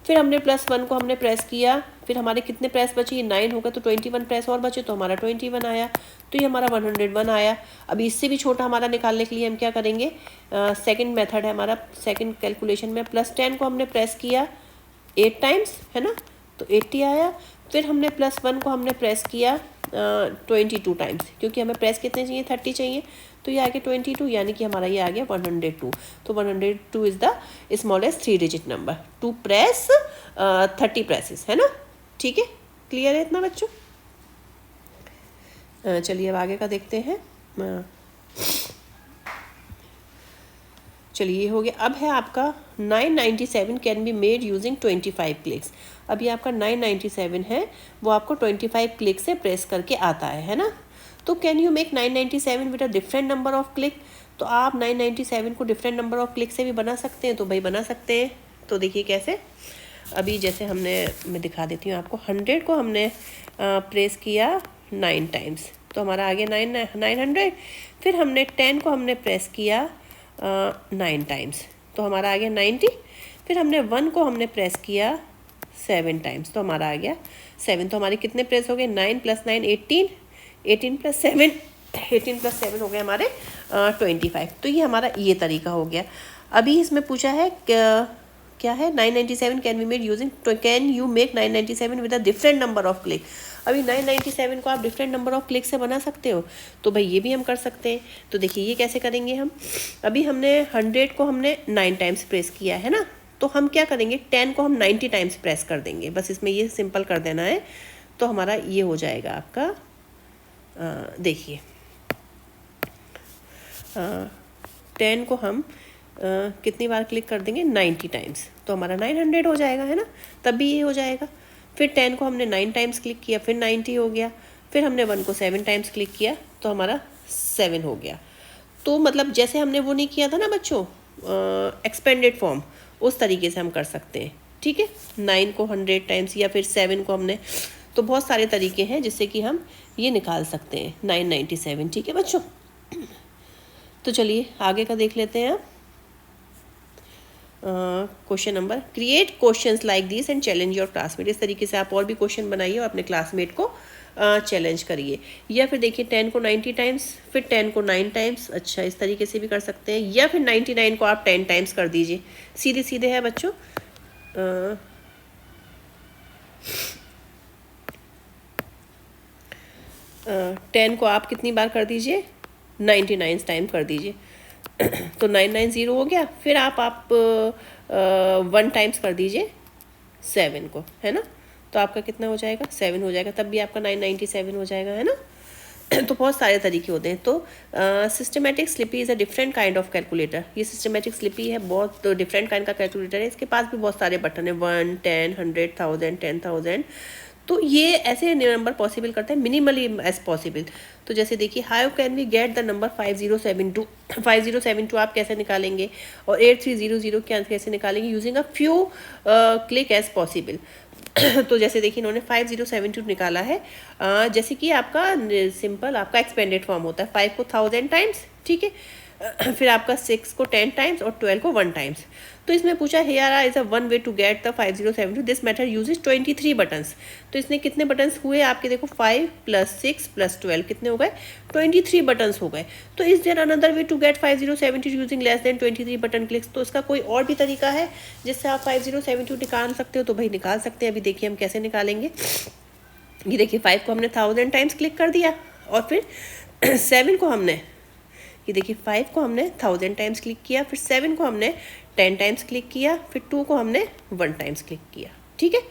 फिर हमने +1 को हमने प्रेस किया, फिर हमारे कितने प्रेस बचे, ये 9 हो गए तो 21 प्रेस और बचे तो हमारा 21 आया, तो ये हमारा 101 आया। अभी इससे भी छोटा हमारा निकालने के लिए हम क्या करेंगे, सेकंड मेथड है हमारा, सेकंड कैलकुलेशन में +10 को हमने प्रेस किया 8 टाइम्स, है ना, तो 80 आया। फिर हमने +1 को हमने प्रेस किया 22 टाइम्स, क्योंकि हमें प्रेस कितने चाहिए, 30 चाहिए, तो ये आ गया 22, यानी कि हमारा ये आ गया 102। तो 102 is the smallest 3 digit number two press 30 presses, है ना। ठीक है, क्लियर है इतना बच्चों। चलिए अब आगे का देखते हैं। चलिए ये हो गया। अब है आपका 997 can be made using 25 clicks. अभी आपका 997 है, वो आपको 25 क्लिक से प्रेस करके आता है ना। तो can you make 997 with a different number of click. तो आप 997 को डिफरेंट नंबर ऑफ क्लिक से भी बना सकते हैं, तो भाई बना सकते हैं। तो देखिए कैसे, अभी जैसे मैं दिखा देती हूँ आपको। 100 को हमने प्रेस किया 9 टाइम्स, तो हमारा आ गया 900। फिर हमने 10 को हमने प्रेस किया 9 टाइम्स, तो हमारा आ गया 90। फिर हमने 1 को हमने प्रेस किया 7 टाइम्स, तो हमारा आ गया 7। तो हमारे कितने प्रेस हो गए, 9 + 9 18, 18 + 7 18 + 7 हो गए हमारे 25। तो ये हमारा ये तरीका हो गया। अभी इसमें पूछा है क्या है, 997 can be made using, can you make 997 with a different number of click. अभी 997 को आप डिफरेंट नंबर ऑफ क्लिक से बना सकते हो, तो भाई ये भी हम कर सकते हैं। तो देखिए ये कैसे करेंगे हम। अभी हमने 100 को हमने 9 टाइम्स प्रेस किया है ना, तो हम क्या करेंगे, 10 को हम 90 टाइम्स प्रेस कर देंगे, बस इसमें ये सिंपल कर देना है। तो हमारा ये हो जाएगा आपका, देखिए 10 को हम कितनी बार क्लिक कर देंगे, 90 टाइम्स, तो हमारा 900 हो जाएगा, है ना। तब भी ये हो जाएगा। फिर 10 को हमने 9 टाइम्स क्लिक किया, फिर 90 हो गया। फिर हमने 1 को 7 टाइम्स क्लिक किया, तो हमारा 7 हो गया। तो मतलब जैसे हमने वो नहीं किया था ना बच्चों, एक्सपेंडेड फॉर्म, उस तरीके से हम कर सकते हैं। ठीक है, 9 को 100 टाइम्स या फिर 7 को हमने, तो बहुत सारे तरीके हैं जिससे कि हम ये निकाल सकते हैं 997। ठीक है बच्चों, तो चलिए आगे का देख लेते हैं। Question number, create questions like this and challenge your classmate. इस तरीके से आप और भी क्वेश्चन बनाइए और अपने क्लासमेट को चैलेंज करिए। या फिर देखिए 10 को 90 टाइम्स, फिर 10 को 9 टाइम्स, अच्छा इस तरीके से भी कर सकते हैं। या फिर 99 को आप 10 टाइम्स कर दीजिए, सीधे सीधे है बच्चों। 10 को आप कितनी बार कर दीजिए, 99 टाइम कर दीजिए, तो 990 हो गया। फिर आप 1 टाइम्स कर दीजिए 7 को, है ना, तो आपका कितना हो जाएगा, 7 हो जाएगा, तब भी आपका 997 हो जाएगा, है ना। तो बहुत सारे तरीके होते हैं। तो systematic slippy is a different kind of calculator. ये सिस्टमेटिक स्लिपी है, बहुत डिफरेंट काइंड का कैलकुलेटर है। इसके पास भी बहुत सारे बटन है, 1, 10, 100, 1000, 10,000। तो ये ऐसे नंबर पॉसिबल करता है मिनिमली एज पॉसिबल। तो जैसे देखिए, how can we get the number 5072। 5072 आप कैसे निकालेंगे, और 8300 कैसे निकालेंगे, using a few click as possible. तो जैसे देखिए इन्होंने 5072 निकाला है। जैसे कि आपका सिंपल आपका एक्सपेंडेड फॉर्म होता है, 5 को 1000 टाइम्स, ठीक है, फिर आपका 6 को 10 टाइम्स और 12 को 1 टाइम्स। तो इसमें पूछा here is a one way to get the 5072, this method uses 23 buttons. तो इसने कितने बटन्स हुए आपके, देखो 5 + 6 + 12 कितने हो गए, 23 बटन्स हो गए। तो is there another way to get 5072 using less than 23 button clicks. तो इसका कोई और भी तरीका है जिससे आप 5072 निकाल सकते हो, तो भाई निकाल सकते हैं। अभी देखिए हम कैसे निकालेंगे। ये देखिए 5 को हमने 1000 टाइम्स क्लिक कर दिया, और फिर 7 को हमने, ये देखिए 5 को हमने 1000 टाइम्स क्लिक किया, फिर 7 को हमने 10 टाइम्स क्लिक किया, फिर 2 को हमने 1 टाइम्स क्लिक किया। ठीक है,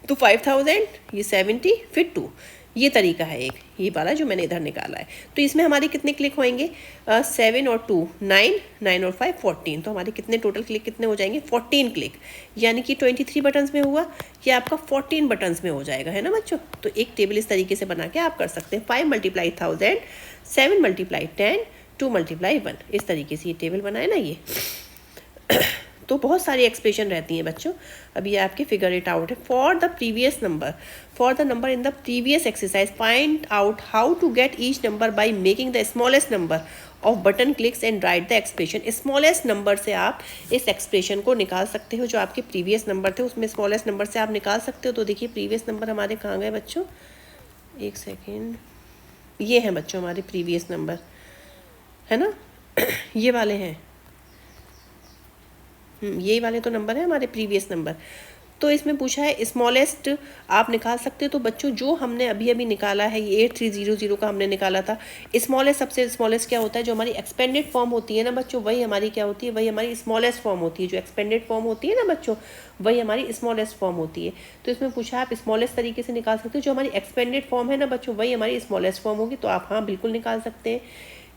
तो 5000, ये 70, फिर 2, ये तरीका है एक, ये वाला जो मैंने इधर निकाला है। तो इसमें हमारे कितने क्लिक होंगे, 7 और 2 9, 9 और 5 14। तो हमारे कितने टोटल क्लिक कितने हो जाएंगे, 14 क्लिक, यानी कि 23 बटन्स में हुआ, ये आपका 14 बटन्स में हो जाएगा, है ना बच्चों। तो एक टेबल इस तरीके से बना के आप कर सकते हैं। 5 × 1000, 7 × 10, 2 × 1, इस तरीके से ये टेबल बनाए ना ये। तो बहुत सारी एक्सप्रेशन रहती हैं बच्चों। अब ये आपके फिगर इट आउट है। For the previous number, for the number in the previous exercise find out how to get each number by making the smallest number of button clicks and write the expression. Smallest number से आप इस expression को निकाल सकते हो। जो आपके previous number थे उसमें स्मॉलेस्ट नंबर से आप निकाल सकते हो। तो देखिए प्रीवियस नंबर हमारे कहाँ गए बच्चों, एक सेकेंड, ये हैं बच्चों हमारे प्रीवियस नंबर, है ना, ये वाले हैं, यही वाले तो नंबर है हमारे प्रीवियस नंबर। तो इसमें पूछा है स्मॉलेस्ट आप निकाल सकते हो। तो बच्चों जो हमने अभी अभी निकाला है ये 8300 का हमने निकाला था। स्मॉलेस्ट सबसे स्मॉलेस्ट क्या होता है, जो हमारी एक्सपेंडेड फॉर्म होती है ना बच्चों, वही हमारी क्या होती है, वही हमारी स्मॉलेस्ट फॉर्म होती है। जो एक्सपेंडेड फॉर्म होती है ना बच्चों, वही हमारी स्मॉलेस्ट फॉर्म होती है। तो इसमें पूछा है आप स्मॉलेस्ट तरीके से निकाल सकते हो। जो हमारी एक्सपेंडेड फॉर्म है ना बच्चों, वही हमारी स्मॉलेस्ट फॉर्म होगी। तो आप हाँ बिल्कुल निकाल सकते हैं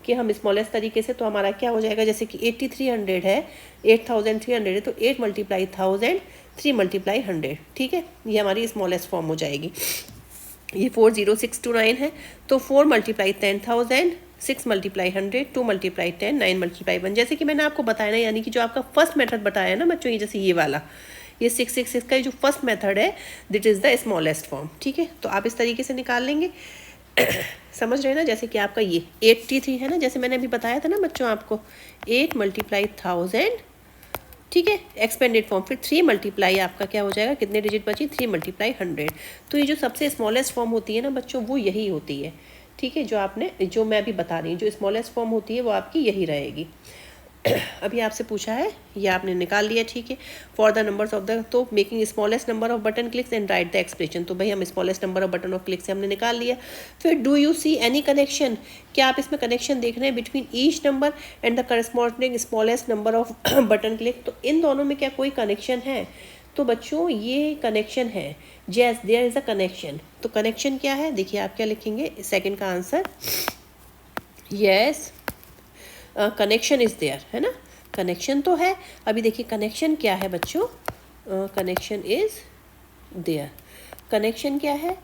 कि हम स्मॉलेस्ट तरीके से। तो हमारा क्या हो जाएगा, जैसे कि 8300 है, 8300 है, तो 8 × 1000, 3 × 100, ठीक है, ये हमारी स्मॉलेस्ट फॉर्म हो जाएगी। ये 40629 है, तो 4 × 10,000, 6 × 100, 2 × 10, 9 × 1। जैसे कि मैंने आपको बताया ना, यानी कि जो आपका फर्स्ट मेथड बताया ना बच्चों, ये जैसे ये वाला, ये 666 का जो फर्स्ट मेथड है, that is the smallest form, ठीक है। तो आप इस तरीके से निकाल लेंगे। समझ रहे हैं ना, जैसे कि आपका ये 83 है ना, जैसे मैंने अभी बताया था ना बच्चों आपको, 8 × 1000, ठीक है, एक्सपेंडेड फॉर्म, फिर 3 × आपका क्या हो जाएगा, कितने डिजिट बची, 3 × 100। तो ये जो सबसे स्मॉलेस्ट फॉर्म होती है ना बच्चों, वो यही होती है, ठीक है। जो मैं अभी बता रही हूँ, जो स्मॉलेस्ट फॉर्म होती है वो आपकी यही रहेगी। अभी आपसे पूछा है, ये आपने निकाल लिया, ठीक है। For the numbers of the, तो making smallest number of button clicks and write the expression. तो भाई हम smallest number of button of click से हमने निकाल लिया। फिर do you see any connection, क्या आप इसमें कनेक्शन देख रहे हैं between each number and the corresponding smallest number of button click. तो इन दोनों में क्या कोई कनेक्शन है, तो बच्चों ये कनेक्शन है, yes there is a connection. तो कनेक्शन क्या है, देखिए आप क्या लिखेंगे, सेकेंड का answer, yes connection is there, है ना, कनेक्शन तो है। अभी देखिए कनेक्शन क्या है बच्चों, कनेक्शन इज़ देयर, कनेक्शन क्या है,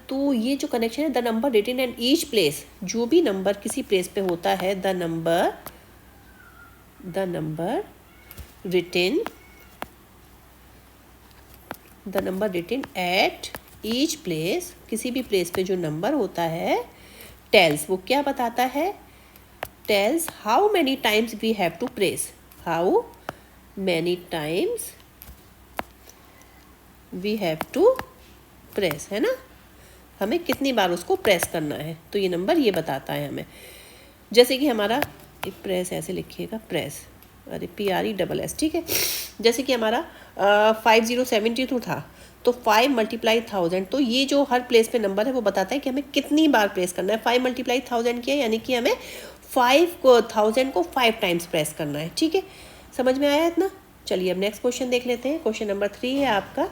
तो ये जो कनेक्शन है, the number written at each place, जो भी नंबर किसी प्लेस पे होता है, the number written at each place, किसी भी प्लेस पे जो नंबर होता है, टेल्स, वो क्या बताता है, tells how many times we have to press, how many times we have to press, है ना, हमें कितनी बार उसको प्रेस करना है। तो ये नंबर ये बताता है हमें। जैसे कि हमारा एक प्रेस ऐसे लिखिएगा, प्रेस, अरे PRESS, ठीक है। जैसे कि हमारा 5072 था, तो 5 × 1000, तो ये जो हर प्लेस पे नंबर है वो बताता है कि हमें कितनी बार प्रेस करना है। 5 × 1000 किया, यानी कि हमें 1000 को 5 टाइम्स प्रेस करना है, ठीक है। समझ में आया इतना। चलिए अब नेक्स्ट क्वेश्चन देख लेते हैं। क्वेश्चन नंबर 3 है आपका,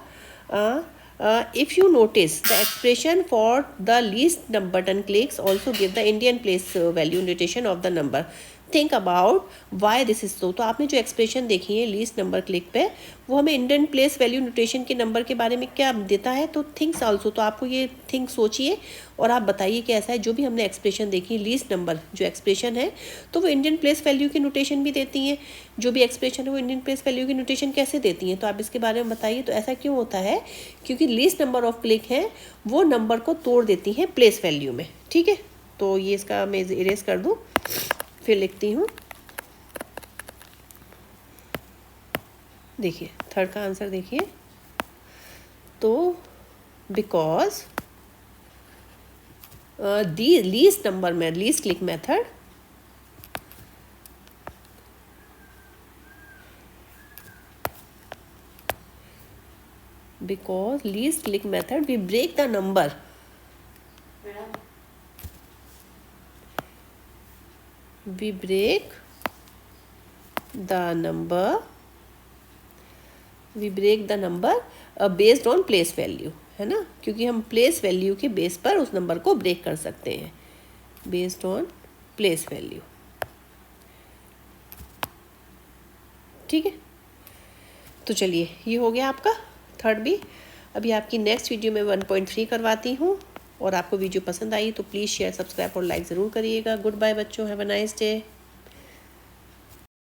if you notice the expression for the least button clicks also give the Indian place value notation of the number, think about why this is so. तो आपने जो एक्सप्रेशन देखी है लीस्ट नंबर क्लिक पे, वो हमें इंडियन प्लेस वैल्यू नोटेशन के number के बारे में क्या देता है, तो थिंक्स आल्सो। तो आपको ये थिंक सोचिए और आप बताइए कि ऐसा है। जो भी हमने एक्सप्रेशन देखी, लीस्ट नंबर जो एक्सप्रेशन है, तो वो इंडियन प्लेस वैल्यू की नोटेशन भी देती हैं। जो भी एक्सप्रेशन है वो इंडियन प्लेस वैल्यू की नोटेशन कैसे देती हैं, तो आप इसके बारे में बताइए। तो ऐसा क्यों होता है, क्योंकि लीस्ट नंबर ऑफ क्लिक है वो नंबर को तोड़ देती हैं प्लेस वैल्यू में, ठीक है। तो ये इसका मैं इरेज कर दूँ, फिर लिखती हूँ। देखिए थर्ड का आंसर देखिए, तो बिकॉज दी लीस्ट नंबर में least click method because least click method we break the number based on place value, है ना, क्योंकि हम प्लेस वैल्यू के बेस पर उस नंबर को ब्रेक कर सकते हैं, बेस्ड ऑन प्लेस वैल्यू, ठीक है। तो चलिए ये हो गया आपका थर्ड भी। अभी आपकी नेक्स्ट वीडियो में 1.3 करवाती हूँ, और आपको वीडियो पसंद आई तो प्लीज़ शेयर, सब्सक्राइब और लाइक ज़रूर करिएगा। गुड बाय बच्चों, हैव अ नाइस डे।